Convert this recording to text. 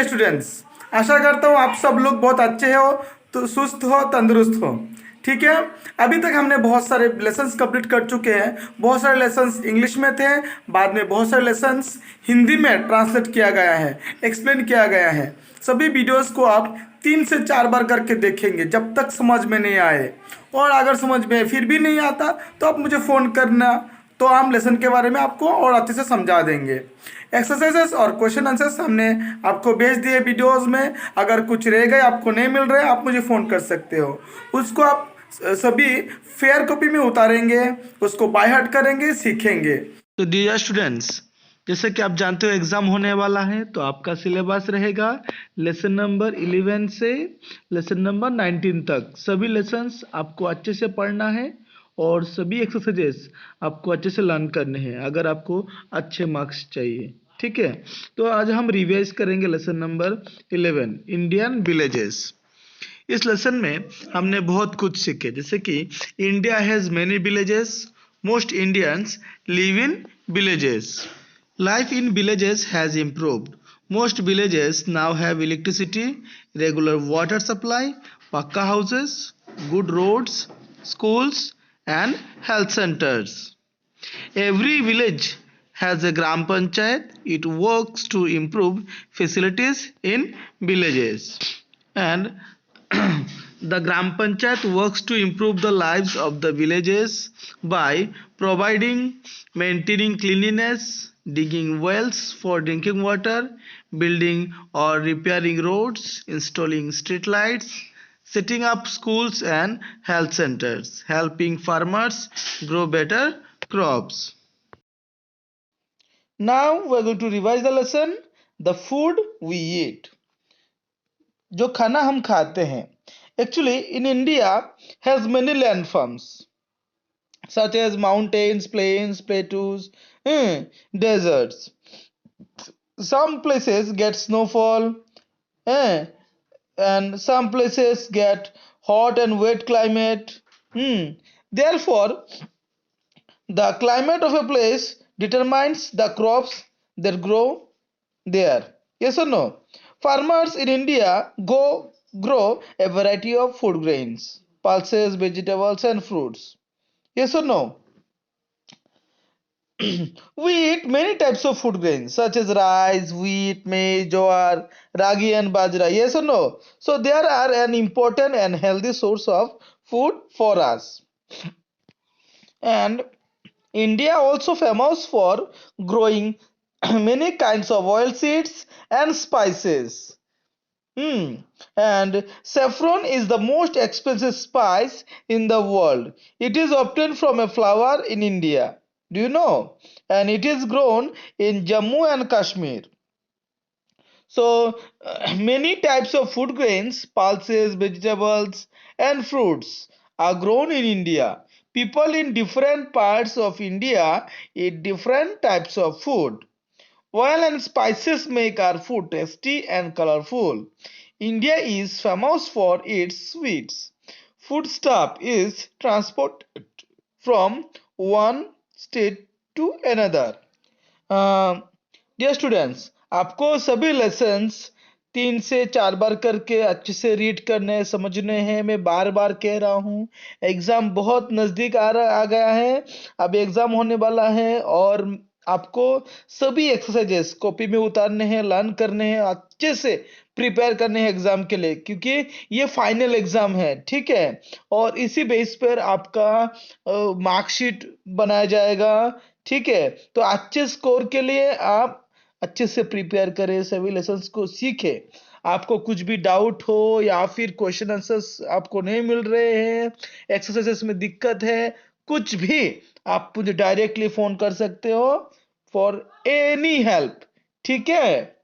Dear students, आशा करता हूँ आप सब लोग बहुत अच्छे हो, तो सुस्त हो, तंदुरुस्त हो। ठीक है। अभी तक हमने बहुत सारे लेसन्स कंप्लीट कर चुके हैं। बहुत सारे लेसन्स इंग्लिश में थे, बाद में बहुत सारे लेसन्स हिंदी में ट्रांसलेट किया गया है, एक्सप्लेन किया गया है। सभी वीडियोस को आप 3 से 4 बार करके देखेंगे जब तक समझ में नहीं आए। और अगर समझ में फिर भी नहीं आता तो आप मुझे फ़ोन करना, तो हम लेसन के बारे में आपको और अच्छे से समझा देंगे। एक्सरसाइजेस और क्वेश्चन आंसर्स हमने आपको भेज दिए वीडियोस में। अगर कुछ रह गए, आपको नहीं मिल रहे, आप मुझे फ़ोन कर सकते हो। उसको आप सभी फेयर कॉपी में उतारेंगे, उसको बाय हार्ट करेंगे, सीखेंगे। तो डियर स्टूडेंट्स, जैसे कि आप जानते हो एग्जाम होने वाला है, तो आपका सिलेबस रहेगा लेसन नंबर 11 से लेसन नंबर 19 तक। सभी लेसन्स आपको अच्छे से पढ़ना है और सभी एक्सरसाइजेस आपको अच्छे से लर्न करने हैं अगर आपको अच्छे मार्क्स चाहिए। ठीक है। तो आज हम रिवाइज करेंगे लेसन नंबर 11, इंडियन विलेजेस। इस लेसन में हमने बहुत कुछ सीखे, जैसे कि India has many villages, most Indians live in villages, life in villages has improved, most villages now have electricity, regular water supply, pakka houses, good roads, schools and health centers. Every village has a gram panchayat. It works to improve facilities in villages. And the Gram Panchayat works to improve the lives of the villages by providing, maintaining cleanliness, digging wells for drinking water, building or repairing roads, installing street lights, setting up schools and health centers, helping farmers grow better crops. Now we are going to revise the lesson, the food we eat. जो खाना हम खाते हैं, actually in India has many landforms such as mountains, plains, plateaus, deserts. Some places get snowfall, eh, and some places get hot and wet climate. Therefore, the climate of a place determines the crops that grow there. Yes or no? Farmers in India grow a variety of food grains, pulses, vegetables, and fruits. Yes or no? We eat many types of food grains such as rice, wheat, maize, jowar, ragi, and bajra. Yes or no? So they are an important and healthy source of food for us. And India also famous for growing many kinds of oil seeds and spices. And saffron is the most expensive spice in the world. It is obtained from a flower in India. Do you know? And it is grown in Jammu and Kashmir. So, many types of food grains, pulses, vegetables, and fruits are grown in India. People in different parts of India eat different types of food. Oil and spices make our food tasty and colorful. India is famous for its sweets. Food stuff is transported from one state to another. Dear students, आपको सभी lessons 3 से 4 बार करके अच्छे से read करने समझने हैं। मैं बार बार कह रहा हूँ, एग्जाम बहुत नज़दीक आ गया है। अब एग्जाम होने वाला है और आपको सभी एक्सरसाइजेस कॉपी में उतारने हैं, लर्न करने हैं, अच्छे से प्रिपेयर करने हैं एग्जाम के लिए, क्योंकि ये फाइनल एग्जाम है। ठीक है। और इसी बेस पर आपका मार्कशीट बनाया जाएगा। ठीक है। तो अच्छे स्कोर के लिए आप अच्छे से प्रिपेयर करें, सभी लेसन्स को सीखें। आपको कुछ भी डाउट हो या फिर क्वेश्चन आंसर्स आपको नहीं मिल रहे हैं, एक्सरसाइजेस में दिक्कत है, कुछ भी, आप मुझे डायरेक्टली फोन कर सकते हो फॉर एनी हेल्प। ठीक है।